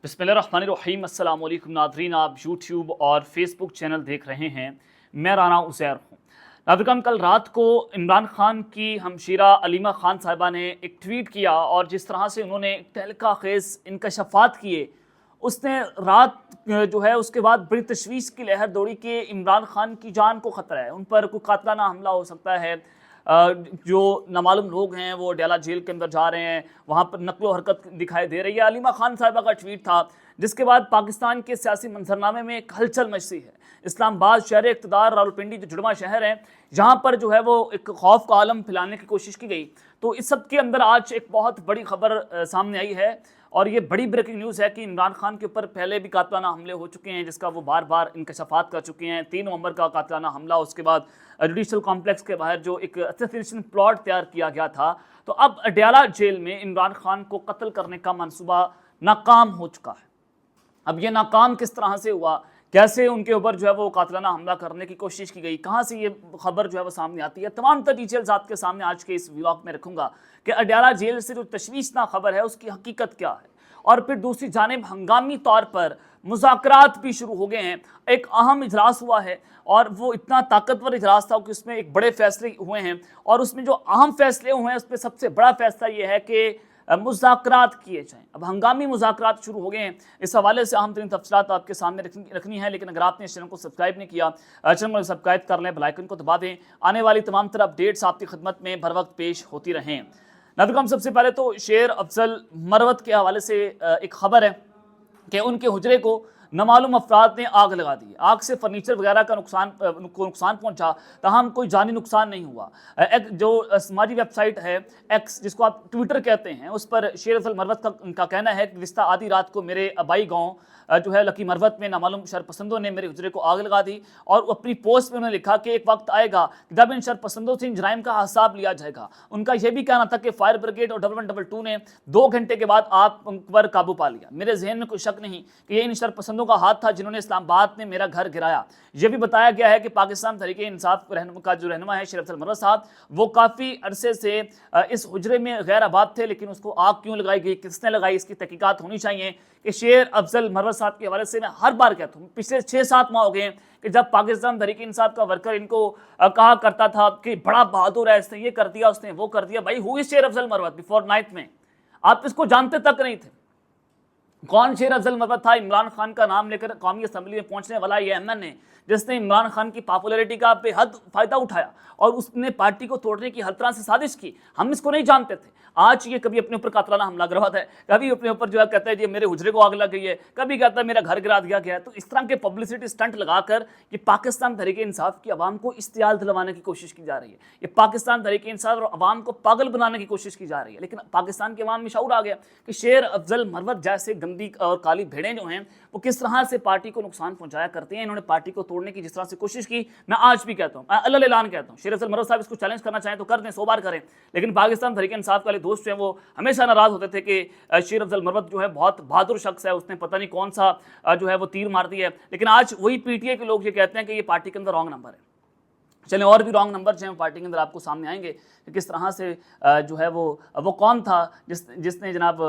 بسم اللہ الرحمن الرحیم۔ السلام علیکم ناظرین، آپ یوٹیوب اور فیس بک چینل دیکھ رہے ہیں، میں رانا عزیر ہوں۔ ناظرین، کل رات کو عمران خان کی ہمشیرہ علیمہ خان صاحبہ نے ایک ٹویٹ کیا اور جس طرح سے انہوں نے تہلکہ خیز انکشافات کیے، اس نے رات جو ہے اس کے بعد بڑی تشویش کی لہر دوڑی کہ عمران خان کی جان کو خطرہ ہے، ان پر کوئی قاتلانہ حملہ ہو سکتا ہے۔ جو نامعلوم لوگ ہیں وہ ڈیالہ جیل کے اندر جا رہے ہیں، وہاں پر نقل و حرکت دکھائی دے رہی ہے۔ علیمہ خان صاحبہ کا ٹویٹ تھا جس کے بعد پاکستان کے سیاسی منظرنامے میں ایک ہلچل مچی ہے۔ اسلام آباد شہر اقتدار، راولپنڈی جو جڑواں شہر ہے، جہاں پر جو ہے وہ ایک خوف کا عالم پھیلانے کی کوشش کی گئی، تو اس سب کے اندر آج ایک بہت بڑی خبر سامنے آئی ہے، اور یہ بڑی بریکنگ نیوز ہے کہ عمران خان کے اوپر پہلے بھی قاتلانہ حملے ہو چکے ہیں، جس کا وہ بار بار انکشافات کر چکے ہیں۔ 3 نومبر کا قاتلانہ حملہ، اس کے بعد جوڈیشل کمپلیکس کے باہر جو ایک اسیسینیشن پلاٹ تیار کیا گیا تھا، تو اب ڈیالہ جیل میں عمران خان کو قتل کرنے کا منصوبہ ناکام ہو چکا ہے۔ اب یہ ناکام کس طرح سے ہوا، کیسے ان کے اوپر جو ہے وہ قاتلانہ حملہ کرنے کی کوشش کی گئی، کہاں سے یہ خبر جو ہے وہ سامنے آتی ہے، تمام تر ڈیٹیلز آپ کے سامنے آج کے اس ولاگ میں رکھوں گا کہ اڈیالہ جیل سے جو تشویشناک خبر ہے اس کی حقیقت کیا ہے، اور پھر دوسری جانب ہنگامی طور پر مذاکرات بھی شروع ہو گئے ہیں۔ ایک اہم اجلاس ہوا ہے اور وہ اتنا طاقتور اجلاس تھا کہ اس میں ایک بڑے فیصلے ہوئے ہیں، اور اس میں جو اہم فیصلے ہوئے ہیں اس میں سب سے بڑا فیصلہ یہ ہے کہ مذاکرات کیے جائیں۔ اب ہنگامی مذاکرات شروع ہو گئے ہیں، اس حوالے سے اہم ترین تفصیلات آپ کے سامنے رکھنی ہے، لیکن اگر آپ نے اس چینل کو سبسکرائب نہیں کیا، چینل کو سبسکرائب کر لیں، بیل آئیکن کو دبا دیں، آنے والی تمام تر اپڈیٹس آپ کی خدمت میں بر وقت پیش ہوتی رہیں۔ ناظرین، سب سے پہلے تو شیر افضل مروت کے حوالے سے ایک خبر ہے کہ ان کے حجرے کو نامعلوم افراد نے آگ لگا دی۔ آگ سے فرنیچر وغیرہ کا نقصان پہنچا، تاہم کوئی جانی نقصان نہیں ہوا۔ جو سماجی ویب سائٹ ہے ایکس، جس کو آپ ٹویٹر کہتے ہیں، اس پر شیر افضل مروت کا کہنا ہے کہ گزشتہ آدھی رات کو میرے آبائی گاؤں جو ہے لکی مروت میں نامعلوم شرپسندوں نے میرے حجرے کو آگ لگا دی، اور اپنی پوسٹ میں انہوں نے لکھا کہ ایک وقت آئے گا جب ان شرپسندوں سے ان جرائم کا حساب لیا جائے گا۔ ان کا یہ بھی کہنا تھا کہ فائر بریگیڈ اور 1122 نے 2 گھنٹے کے بعد آپ پر قابو پا لیا۔ میرے ذہن میں کوئی شک نہیں کہ یہ ان شرپسندوں کا ہاتھ تھا جنہوں نے اسلام آباد میں میرا گھر گرایا۔ یہ بھی بتایا گیا ہے کہ پاکستان تحریک انصاف کا جو رہنما ہے شیر افضل مروت صاحب، وہ کافی عرصے سے اس حجرے میں غیر آباد تھے، لیکن اس کو آگ کیوں لگائی گئی، کس نے لگائی، اس کی تحقیقات ہونی چاہیے۔ کہ شیر افضل مروت صاحب کے حوالے سے میں ہر بار کہتا ہوں، پچھلے 6-7 ماہ ہو گئے ہیں کہ جب پاکستان تحریک انصاف کا ورکر ان کو کہا کرتا تھا کہ بڑا بہادر ہے، اس نے یہ کر دیا، اس نے وہ کر دیا، بھائی ہوئی شیر افضل مروت بیفور 9th میں آپ اس کو جانتے تک نہیں تھے۔ کون شیر افضل مروت تھا؟ عمران خان کا نام لے کر قومی اسمبلی میں پہنچنے والا یہ ایم این اے، جس نے عمران خان کی پاپولیرٹی کا بے حد فائدہ اٹھایا اور اس نے پارٹی کو توڑنے کی ہر طرح سے سازش کی۔ ہم اس کو نہیں جانتے تھے۔ آج یہ کبھی اپنے اوپر قاتلانہ حملہ کرواتا ہے، کبھی اپنے اوپر جو ہے کہتا ہے جی میرے حجرے کو آگ لگ گئی ہے، کبھی کہتا ہے میرا گھر گرا دیا گیا ہے۔ تو اس طرح کے پبلسٹی سٹنٹ لگا کر یہ پاکستان تحریک انصاف کی عوام کو استیال دلوانے کی کوشش کی جا رہی ہے۔ یہ پاکستان تحریک انصاف اور عوام کو پاگل بنانے کی کوشش کی جا رہی ہے، لیکن پاکستان کے عوام میں شعور آ گیا کہ شیر افضل مروت جیسے گندی اور کالی بھیڑیں جو ہیں وہ کس طرح سے پارٹی کو نقصان پہنچایا کرتے ہیں۔ انہوں نے پارٹی کو توڑنے کی جس طرح سے کوشش کی، میں آج بھی کہتا ہوں، میں اللہ اعلان کہتا ہوں، شیر افضل مروت صاحب اس کو چیلنج کرنا چاہیں تو کر دیں، 100 بار کریں، لیکن پاکستان تحریک انصاف والے دوست جو ہیں وہ ہمیشہ ناراض ہوتے تھے کہ شیر افضل مروت جو ہے بہت بہادر شخص ہے، اس نے پتہ نہیں کون سا جو ہے وہ تیر مار دی ہے، لیکن آج وہی پی ٹی اے کے لوگ یہ کہتے ہیں کہ یہ پارٹی کے اندر رانگ نمبر ہے۔ چلیں اور بھی رانگ نمبر جو ہیں پارٹی کے اندر آپ کو سامنے آئیں گے کہ کس طرح سے جو ہے وہ کون تھا جس نے جناب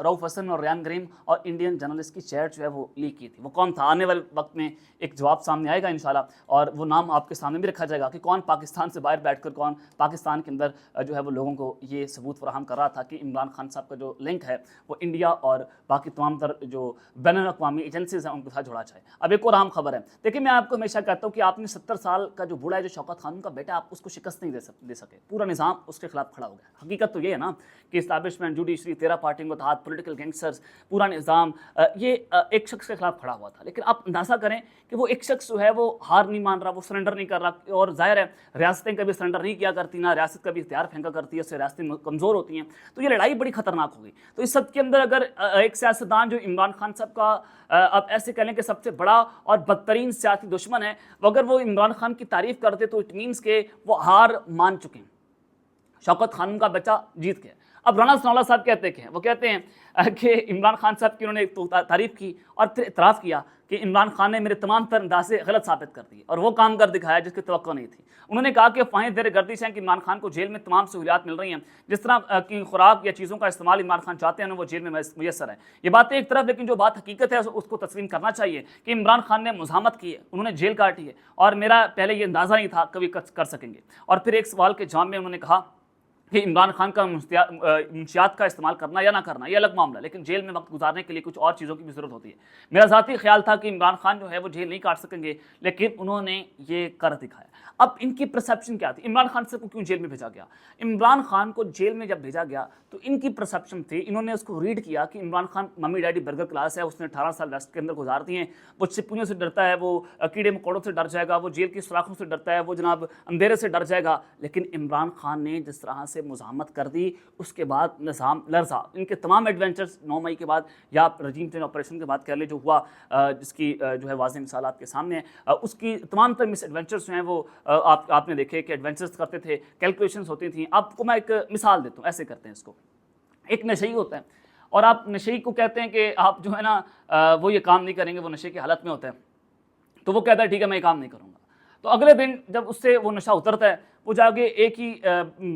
رؤف حسن اور ریان کریم اور انڈین جرنلسٹ کی چیٹ جو ہے وہ لیک کی تھی، وہ کون تھا؟ آنے والے وقت میں ایک جواب سامنے آئے گا انشاءاللہ، اور وہ نام آپ کے سامنے بھی رکھا جائے گا کہ کون پاکستان سے باہر بیٹھ کر کون پاکستان کے اندر جو ہے وہ لوگوں کو یہ ثبوت فراہم کر رہا تھا کہ عمران خان صاحب کا جو لنک ہے وہ انڈیا اور باقی تمام تر جو بین الاقوامی ایجنسیز ہیں ان کے ساتھ جڑا جائے۔ اب ایک اور اہم خبر ہے، دیکھیں میں آپ کو ہمیشہ کہتا ہوں کہ آپ نے 70 سال کا جو بوڑھا ہے، جو شوکت خانم کا بیٹا، آپ اس کو شکست نہیں دے سکے، پورا نظام اس کے خلاف کھڑا ہو گیا۔ حقیقت تو یہ ہے نا کہ اسٹیبلشمنٹ، جوڈیشری، 13 پارٹیوں کے تحت پولیٹیکل گینگسٹرز، پورا نظام یہ ایک شخص کے خلاف کھڑا ہوا تھا، لیکن آپ اندازہ کریں کہ وہ ایک شخص جو ہے وہ ہار نہیں مان رہا، وہ سرنڈر نہیں کر رہا، اور ظاہر ہے ریاستیں کبھی سرنڈر نہیں کیا کرتی، نہ ریاست کبھی ہتھیار پھینکا کرتی ہے، اس سے ریاستیں کمزور ہوتی ہیں، تو یہ لڑائی بڑی خطرناک ہوگی۔ تو اس سب کے اندر اگر ایک سیاستدان جو عمران خان صاحب کا اب ایسے کہہ لیں کہ سب سے بڑا اور بدترین سیاسی دشمن ہے، اگر وہ عمران خان کی تعریف کرتے تو اٹ مینس کہ وہ ہار مان چکے ہیں، شوکت خانم کا بچہ جیت گیا۔ اب رانا ثناء اللہ صاحب کہتے ہیں، وہ کہتے ہیں کہ عمران خان صاحب کی انہوں نے تعریف کی اور پھر اعتراف کیا کہ عمران خان نے میرے تمام تر اندازے غلط ثابت کر دیے اور وہ کام کر دکھایا جس کی توقع نہیں تھی۔ انہوں نے کہا کہ افواہیں زیر گردش ہیں کہ عمران خان کو جیل میں تمام سہولیات مل رہی ہیں، جس طرح کی خوراک یا چیزوں کا استعمال عمران خان چاہتے ہیں وہ جیل میں میسر ہے۔ یہ باتیں ایک طرف، لیکن جو بات حقیقت ہے اس کو تسلیم کرنا چاہیے کہ عمران خان نے مزاحمت کی ہے، انہوں نے جیل کاٹی ہے، اور میرا پہلے یہ اندازہ نہیں تھا کبھی کر سکیں گے۔ اور پھر ایک سوال کے جواب میں انہوں نے کہا کہ عمران خان کا منشیات کا استعمال کرنا یا نہ کرنا یہ الگ معاملہ، لیکن جیل میں وقت گزارنے کے لیے کچھ اور چیزوں کی بھی ضرورت ہوتی ہے۔ میرا ذاتی خیال تھا کہ عمران خان جو ہے وہ جیل نہیں کاٹ سکیں گے، لیکن انہوں نے یہ کر دکھایا۔ اب ان کی پرسیپشن کیا تھی؟ عمران خان سے کو کیوں جیل میں بھیجا گیا؟ عمران خان کو جیل میں جب بھیجا گیا تو ان کی پرسیپشن تھی، انہوں نے اس کو ریڈ کیا کہ Imran Khan mummy daddy burger class ہے، اس نے 18 سال ویسٹ کے اندر گزار دیے ہیں، وہ چپیوں سے ڈرتا ہے، وہ کیڑے مکوڑوں سے ڈر جائے گا، وہ جیل کی سوراخوں سے ڈرتا ہے، وہ جناب اندھیرے سے ڈر جائے گا۔ لیکن عمران خان نے جس طرح سے مزاحمت کر دی، اس کے بعد نظام لرزا۔ ان کے تمام ایڈونچرز 9 مئی کے بعد یا رجیم چینج آپریشن کے بعد کہہ لیں جو ہوا، جس کی جو ہے واضح مثال آپ کے سامنے ہے، اس کی تمام تر مس ایڈونچرز جو ہیں وہ آپ نے دیکھے کہ ایڈونچرز کرتے تھے، کیلکولیشنز ہوتی تھیں۔ آپ کو میں ایک مثال دیتا ہوں، ایسے کرتے ہیں اس کو۔ ایک نشئی ہوتا ہے اور آپ نشئی کو کہتے ہیں کہ آپ جو ہے نا وہ یہ کام نہیں کریں گے، وہ نشے کی حالت میں ہوتا ہے، تو وہ کہتا ہے ٹھیک ہے میں یہ کام نہیں کروں گا۔ تو اگلے دن جب اس سے وہ نشہ اترتا ہے، وہ جا کے ایک ہی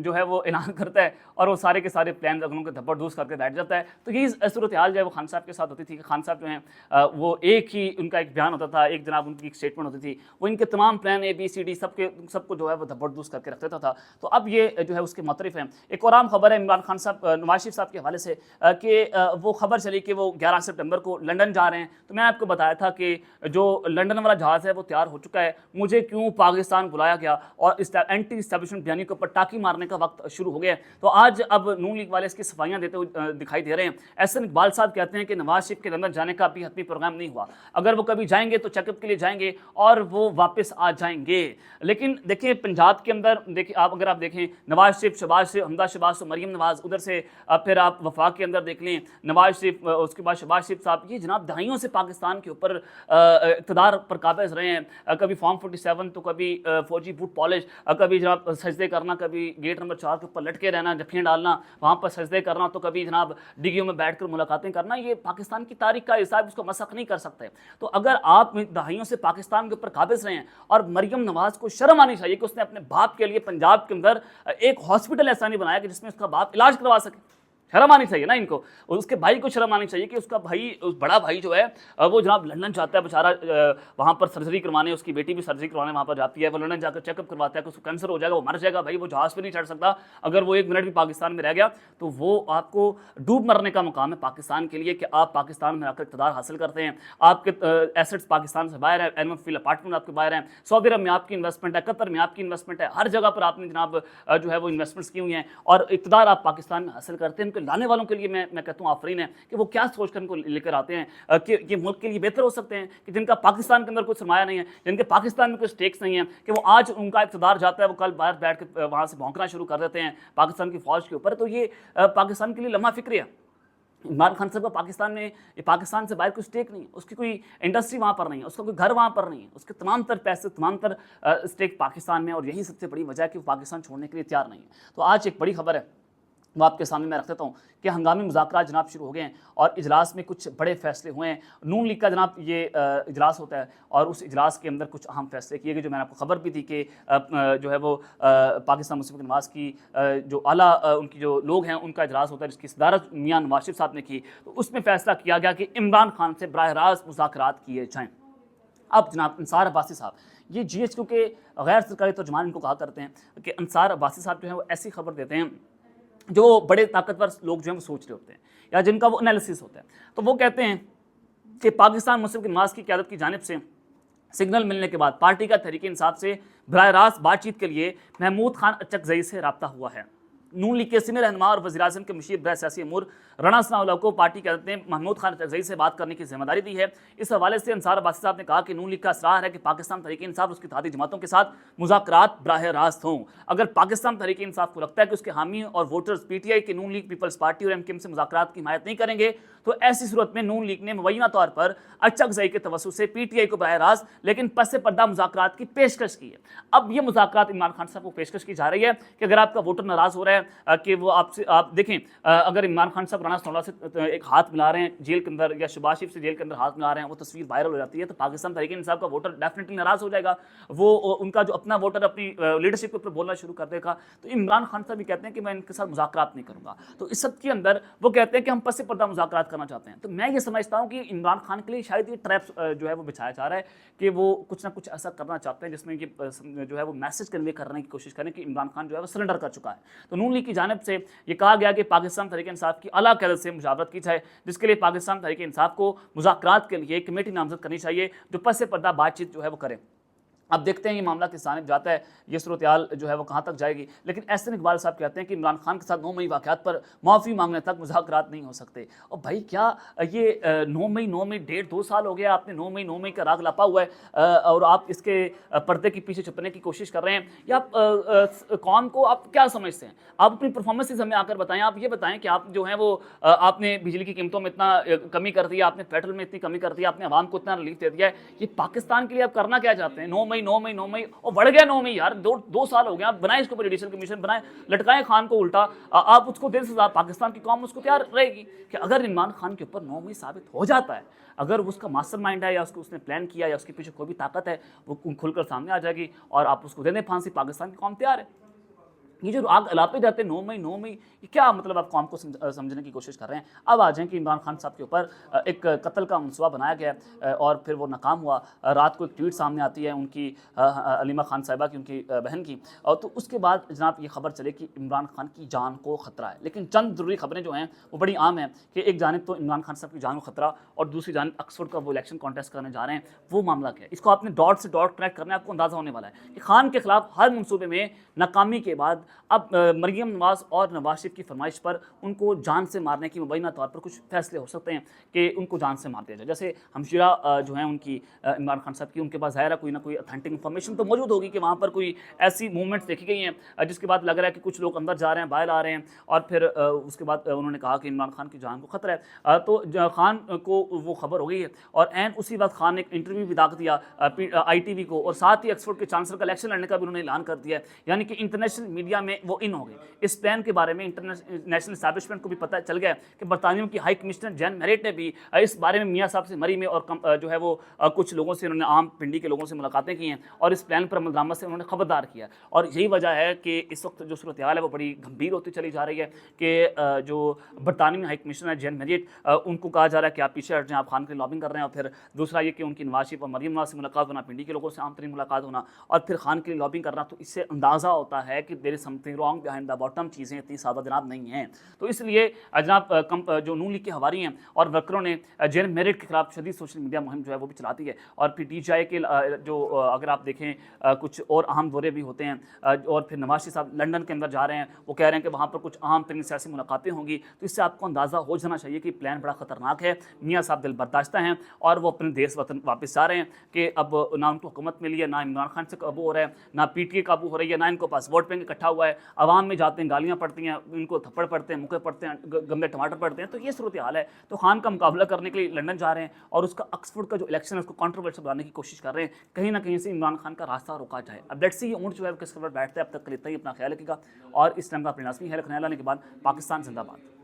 جو ہے وہ اعلان کرتا ہے اور وہ سارے کے سارے پلانز اگلوں کے دھپڑ دوس کر کے بیٹھ جاتا ہے۔ تو یہی صورتحال جو ہے وہ خان صاحب کے ساتھ ہوتی تھی کہ خان صاحب جو ہیں وہ ایک ہی ان کا ایک بیان ہوتا تھا، ایک جناب ان کی ایک اسٹیٹمنٹ ہوتی تھی، وہ ان کے تمام پلان اے بی سی ڈی سب کو جو ہے وہ دھپڑ دوس کر کے رکھ دیتا تھا۔ تو اب یہ جو ہے اس کے مترف ہیں۔ ایک اور عام خبر ہے عمران خان صاحب نواز شریف صاحب کے حوالے سے کہ وہ خبر چلی کہ وہ 11 سپٹمبر کو لنڈن جا رہے ہیں۔ تو میں آپ کو بتایا تھا کہ جو لنڈن والا جہاز ہے وہ تیار ہو چکا ہے، مجھے کیوں پاکستان بلایا گیا اور اینٹی اسٹیبلشمنٹ بیانی کے اوپر ٹاکی مارنے کا وقت شروع ہو گیا ہے۔ تو آج اب نون لیگ والے اس کی صفائیاں دیتے ہوئے دکھائی دے رہے ہیں۔ احسن اقبال صاحب کہتے ہیں کہ نواز شریف کے لندن جانے کا ابھی حتمی پروگرام نہیں ہوا، اگر وہ کبھی جائیں گے تو چیک اپ کے لیے جائیں گے اور وہ واپس آ جائیں گے۔ لیکن دیکھیں پنجاب کے اندر دیکھیں اگر آپ دیکھیں نواز شریف، شہباز شریف، حمزہ شہباز، مریم نواز، ادھر سے پھر آپ وفاق کے اندر دیکھ لیں نواز شریف، اس کے بعد شہباز شریف صاحب، یہ جناب دہائیوں سے پاکستان کے اوپر اقتدار پر قابض رہے ہیں۔ کبھی فارم 47 تو کبھی فوجی بوٹ پالش، کبھی جناب سجدے کرنا، کبھی گیٹ نمبر 4 کے اوپر لٹکے رہنا، جفیاں ڈالنا، وہاں پر سجدے کرنا، تو کبھی جناب ڈگیوں میں بیٹھ کر ملاقاتیں کرنا۔ یہ پاکستان کی تاریخ کا حساب، اس کو مسخ نہیں کر سکتے۔ تو اگر آپ دہائیوں سے پاکستان کے اوپر قابض رہے ہیں اور مریم نواز کو شرم آنی چاہیے کہ اس نے اپنے باپ کے لیے پنجاب کے اندر ایک ہاسپٹل ایسا نہیں بنایا کہ جس میں اس کا باپ علاج کروا سکے۔ شرم آنی چاہیے نا ان کو، اور اس کے بھائی کو شرم آنی چاہیے کہ اس کا بھائی، اس بڑا بھائی جو ہے وہ جناب لندن جاتا ہے بیچارہ وہاں پر سرجری کروانے، اس کی بیٹی بھی سرجری کروانے وہاں پر جاتی ہے، وہ لندن جا کر چیک اپ کرواتا ہے کہ اس کو کینسر ہو جائے گا، وہ مر جائے گا، بھائی وہ جہاز پہ نہیں چڑھ سکتا، اگر وہ 1 منٹ بھی پاکستان میں رہ گیا تو وہ آپ کو ڈوب مرنے کا مقام ہے پاکستان کے لیے کہ آپ پاکستان میں آ کر اقتدار حاصل کرتے ہیں، آپ کے ایسٹس پاکستان سے باہر ہیں، اینول فیل اپارٹمنٹ آپ کے باہر ہیں، سعودی عرب میں آپ کی انویسٹمنٹ ہے، قطر میں آپ کی انویسٹمنٹ ہے، ہر جگہ پر آپ نے جناب جو ہے وہ انویسٹمنٹس کی ہوئی ہیں اور اقتدار آپ پاکستان میں حاصل کرتے ہیں۔ ان کے لانے والوں کے لیے میں کہتا ہوں آفرین ہے کہ وہ کیا سوچ کر ان کو لے کر آتے ہیں کہ یہ ملک کے لیے بہتر ہو سکتے ہیں، کہ جن کا پاکستان کے اندر کوئی سرمایہ نہیں ہے، جن کے پاکستان میں کوئی سٹیکس نہیں ہیں، کہ وہ آج ان کا اقتدار جاتا ہے وہ کل باہر بیٹھ کے وہاں سے بھونکنا شروع کر دیتے ہیں پاکستان کی فوج کے اوپر۔ تو یہ پاکستان کے لیے لمحہ فکری ہے۔ عمران خان صاحب کا پاکستان میں، پاکستان سے باہر کوئی سٹیک نہیں ہے، اس کی کوئی انڈسٹری وہاں پر نہیں ہے، اس کا کوئی گھر وہاں پر نہیں ہے، اس کے تمام تر پیسے، تمام تر سٹیک پاکستان میں، اور یہی سب سے بڑی وجہ ہے کہ وہ پاکستان چھوڑنے کے لیے تیار نہیں ہے۔ تو آج ایک بڑی خبر ہے وہ آپ کے سامنے میں رکھ دیتا ہوں کہ ہنگامی مذاکرات جناب شروع ہو گئے ہیں اور اجلاس میں کچھ بڑے فیصلے ہوئے ہیں۔ نون لیگ کا جناب یہ اجلاس ہوتا ہے اور اس اجلاس کے اندر کچھ اہم فیصلے کیے گئے، جو میں نے آپ کو خبر بھی تھی کہ جو ہے وہ پاکستان مسلم نواز کی جو اعلیٰ ان کی جو لوگ ہیں ان کا اجلاس ہوتا ہے، جس کی صدارت میاں نواز شریف صاحب نے کی۔ تو اس میں فیصلہ کیا گیا کہ عمران خان سے براہ راست مذاکرات کیے جائیں۔ اب جناب انصار عباسی صاحب، یہ جی ایچ کیو کے غیر سرکاری ترجمان ان کو کہا کرتے ہیں کہ انصار عباسی صاحب جو ہیں وہ ایسی خبر دیتے ہیں جو بڑے طاقتور لوگ جو ہیں وہ سوچ رہے ہوتے ہیں یا جن کا وہ انالیسس ہوتا ہے۔ تو وہ کہتے ہیں کہ پاکستان مسلم نواز کی قیادت کی جانب سے سگنل ملنے کے بعد پارٹی کا تحریک انصاف سے براہ راست بات چیت کے لیے محمود خان اچکزئی سے رابطہ ہوا ہے۔ نون لیگ کے سینئر رہنما اور وزیر اعظم کے مشیر برائے سیاسی امور رانا ثناء اللہ کو پارٹی قیادت نے محمود خان اچکزئی سے بات کرنے کی ذمہ داری دی ہے۔ اس حوالے سے انصار عباسی صاحب نے کہا کہ نون لیگ کا اصرار ہے کہ پاکستان تحریک انصاف اور اس کی اتحادی جماعتوں کے ساتھ مذاکرات براہ راست ہوں۔ اگر پاکستان تحریک انصاف کو لگتا ہے کہ اس کے حامی اور ووٹرز پی ٹی آئی کے نون لیگ، پیپلز پارٹی اور ایم کیو ایم سے مذاکرات کی حمایت نہیں کریں گے تو ایسی صورت میں نون لیگ نے مبینہ طور پر اچکزئی کے توسط سے پی ٹی آئی کو براہ راست لیکن پس پردہ مذاکرات کی پیشکش کی ہے۔ اب یہ مذاکرات عمران خان صاحب کو پیشکش کی جا رہی ہے کہ اگر آپ کا ووٹر ناراض ہو رہا ہے کہ وہ آپ دیکھیں اگر عمران خان صاحب رانا ثناءاللہ سے ایک ہاتھ ملا رہے ہیں جیل کے اندر، یا شہباز شریف سے جیل کے اندر ہاتھ ملا رہے ہیں، وہ تصویر وائرل ہو جاتی ہے، تو پاکستان تحریک انصاف کا ووٹر ڈیفینیٹلی ناراض ہو جائے گا، وہ ان کا جو اپنا ووٹر اپنی لیڈرشپ کے اوپر بولنا شروع کر دے گا۔ تو عمران خان صاحب بھی کہتے ہیں کہ میں ان کے ساتھ مذاکرات نہیں کروں گا، تو اس سب کے اندر وہ کہتے ہیں کہ ہم پس پردہ مذاکرات کرنا چاہتے ہیں۔ تو میں یہ سمجھتا ہوں کہ عمران خان کے لیے شاید یہ ٹریپ جو ہے وہ بچھایا جا رہا ہے کہ وہ کچھ نہ کچھ ایسا کرنا چاہتے ہیں جس میں یہ جو ہے وہ میسج کنوے کرنے کی کوشش کریں کہ عمران خان جو ہے وہ سرنڈر کر چکا ہے۔ تو نون لیگ کی جانب سے یہ کہا گیا کہ پاکستان تحریک انصاف کی اعلیٰ قیادت سے مشاورت کی جائے، جس کے لیے پاکستان تحریک انصاف کو مذاکرات کے لیے کمیٹی نامزد کرنی چاہیے جو پس پردہ بات چیت جو ہے وہ کرے۔ اب دیکھتے ہیں یہ معاملہ کس جانب جاتا ہے، یہ صورتحال جو ہے وہ کہاں تک جائے گی، لیکن احسن اقبال صاحب کہتے ہیں کہ عمران خان کے ساتھ 9 مئی واقعات پر معافی مانگنے تک مذاکرات نہیں ہو سکتے۔ اور بھائی کیا یہ 9 مئی 1.5-2 سال ہو گیا، آپ نے 9 مئی کا راگ لاپا ہوا ہے اور آپ اس کے پردے کے پیچھے چھپنے کی کوشش کر رہے ہیں، یا قوم کو آپ کیا سمجھتے ہیں؟ آپ اپنی پرفارمنسز ہمیں آ کر بتائیں، آپ یہ بتائیں کہ آپ جو ہیں وہ آپ نے بجلی کی قیمتوں میں اتنا کمی کر دیا، آپ نے پیٹرول میں اتنی کمی کر دیا، آپ نے عوام کو اتنا ریلیف دے دیا ہے، یہ پاکستان کے لیے آپ کرنا کیا چاہتے ہیں؟ 9 مئی اور بڑھ گیا 9 مئی یار، 2 سال ہو گیا، آپ بنائیں اس کو جوڈیشل کمیشن بنائیں، لٹکائیں خان کو الٹا، آپ اس کو دیں سزا، پاکستان کی قوم اس کو تیار رہے گی کہ اگر عمران خان کے اوپر 9 مئی ثابت ہو جاتا ہے، اگر اس کا ماسٹر مائنڈ ہے یا اس نے پلان کیا یا اس کے پیچھے کوئی بھی طاقت ہے، وہ کھل کر سامنے آ جائے گی اور آپ اس کو دے دیں پھانسی، پاکستان کی قوم تیار ہے۔ یہ جو آگ الاپے جاتے ہیں 9 مئی، یہ کیا مطلب آپ قوم کو سمجھنے کی کوشش کر رہے ہیں؟ اب آ جائیں کہ عمران خان صاحب کے اوپر ایک قتل کا منصوبہ بنایا گیا اور پھر وہ ناکام ہوا۔ رات کو ایک ٹویٹ سامنے آتی ہے ان کی علیمہ خان صاحبہ کی، ان کی بہن کی، اور تو اس کے بعد جناب یہ خبر چلے کہ عمران خان کی جان کو خطرہ ہے۔ لیکن چند ضروری خبریں جو ہیں وہ بڑی عام ہیں کہ ایک جانب تو عمران خان صاحب کی جان کو خطرہ، اور دوسری جانب آکسفورڈ کا وہ الیکشن کانٹیسٹ کرنے جا رہے ہیں، وہ معاملہ کیا ہے؟ اس کو آپ نے ڈاٹ سے ڈاٹ کنیکٹ کرنا ہے، آپ کو اندازہ ہونے والا ہے کہ خان کے خلاف ہر منصوبے میں ناکامی کے بعد اب مریم نواز اور نواز شریف کی فرمائش پر ان کو جان سے مارنے کی مبینہ طور پر کچھ فیصلے ہو سکتے ہیں کہ ان کو جان سے مار دیا جائے۔ جیسے ہمشیرہ جو ہیں ان کی عمران خان صاحب کی، ان کے پاس ظاہر ہے کوئی نہ کوئی اتھینٹک انفارمیشن تو موجود ہوگی کہ وہاں پر کوئی ایسی موومنٹس دیکھی گئی ہیں جس کے بعد لگ رہا ہے کہ کچھ لوگ اندر جا رہے ہیں، باہر آ رہے ہیں، اور پھر اس کے بعد انہوں نے کہا کہ عمران خان کی جان کو خطرہ ہے۔ تو خان کو وہ خبر ہو گئی ہے، اور عین اسی وقت خان نے ایک انٹرویو بھی داغ دیا آئی ٹی وی کو، اور ساتھ ہی آکسفورڈ کے چانسلر کا الیکشن لڑنے کا بھی انہوں نے اعلان کر دیا ہے، یعنی کہ انٹرنیشنل میڈیا میں وہ ان ہو گئے۔ اس پلان کے بارے میں انٹرنیشنل اسٹیبلشمنٹ کو بھی پتہ چل گیا کہ برطانیہ کی ہائی کمشنر جین میریٹ نے بھی اس بارے میں میاں صاحب سے مری میں اور جو ہے وہ کچھ لوگوں سے انہوں نے عام پنڈی کے لوگوں سے ملاقاتیں کی ہیں، اور اس پلان پر عمل درآمد سے انہوں نے خبردار کیا، اور یہی وجہ ہے کہ اس وقت جو صورتحال ہے وہ بڑی گھمبیر ہوتی چلی جا رہی ہے کہ جو برطانوی ہائی کمشنر ہے جین میریٹ، ان کو کہا جا رہا ہے کہ آپ پیچھے ہٹ جائیں، آپ خان کے لابنگ کر رہے ہیں، اور پھر دوسرا یہ کہ ان کی نواز شریف اور مریم نواز سے ملاقات ہونا، پنڈی کے لوگوں سے عام ترین ملاقات ہونا، اور پھر خان کے لیے لابنگ کرنا، تو اس سے اندازہ ہوتا ہے کہ there is something wrong behind the bottom, چیزیں اتنی سادہ جناب نہیں ہیں۔ تو اس لیے جناب جو نون لیگ کے ہواری ہیں اور ورکروں نے جین میرٹ کے خلاف شدید سوشل میڈیا مہم جو ہے وہ بھی چلاتی ہے، اور پھر ڈی جی آئی کے جو اگر آپ دیکھیں کچھ اور اہم دورے بھی ہوتے ہیں، اور پھر نواز شریف صاحب لنڈن کے اندر جا رہے ہیں، وہ کہہ رہے ہیں کہ وہاں پر کچھ اہم ترین سیاسی ملاقاتیں ہوں گی، تو اس سے آپ کو اندازہ ہو جانا چاہیے کہ پلان بڑا خطرناک ہے۔ میاں صاحب دل برداشتہ ہیں اور وہ اپنے دیس وطن واپس جا رہے ہیں کہ اب نہ ان کو حکومت ملی ہے، نہ عمران خان سے قابو ہو رہا ہے، نہ پی ٹی اے قابو ہو رہی ہے، نہ ان کو پاس ووٹ بینک اکٹھا ہوا ہے، عوام میں جاتے ہیں گالیاں پڑتی ہیں، ان کو تھپڑ پڑتے ہیں، مکے پڑتے ہیں، گندے ٹماٹر پڑتے ہیں، تو یہ صورتحال ہے۔ تو خان کا مقابلہ کرنے کے لیے لنڈن جا رہے ہیں اور اس کا آکسفورڈ کا جو الیکشن ہے اس کو کنٹروورشل بنانے کی کوشش کر رہے ہیں، کہیں نہ کہیں سے عمران خان کا راستہ روکا جائے۔ اب لیٹس سی یہ اونٹ جو ہے کس خبر بیٹھتا ہے، اب تک کے لیے اتنا ہی، اپنا خیال رکھیے گا اور اس ٹائم کا اپنے لازمی خیال رکھنا ہے۔ اللہ نے کے بعد پاکستان زندہ باد۔